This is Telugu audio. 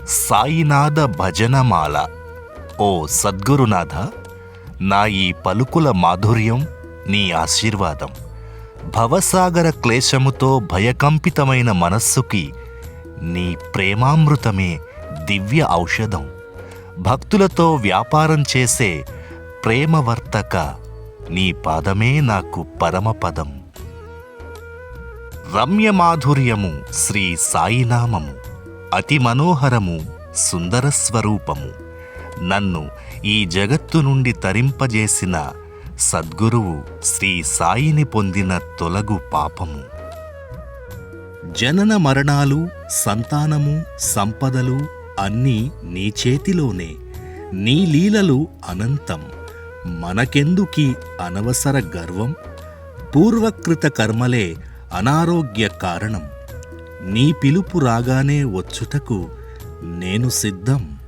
సాయినాథ భజనమాల. ఓ సద్గురునాథ, నా ఈ పలుకుల మాధుర్యం నీ ఆశీర్వాదం. భవసాగర క్లేశముతో భయకంపితమైన మనస్సుకి నీ ప్రేమామృతమే దివ్య ఔషధం. భక్తులతో వ్యాపారం చేసే ప్రేమవర్తక నీ పాదమే నాకు పరమపదం. రమ్యమాధుర్యము శ్రీ సాయినామము, అతి మనోహరము సుందర స్వరూపము. నన్ను ఈ జగత్తు నుండి తరింపజేసిన సద్గురువు శ్రీ సాయిని పొందిన తొలగు పాపము. జనన మరణాలు, సంతానము, సంపదలు అన్నీ నీ చేతిలోనే. నీ లీలలు అనంతం. మనకెందుకీ అనవసర గర్వం? పూర్వకృత కర్మలే అనారోగ్య కారణం. నీ పిలుపు రాగానే వచ్చుటకు నేను సిద్ధం.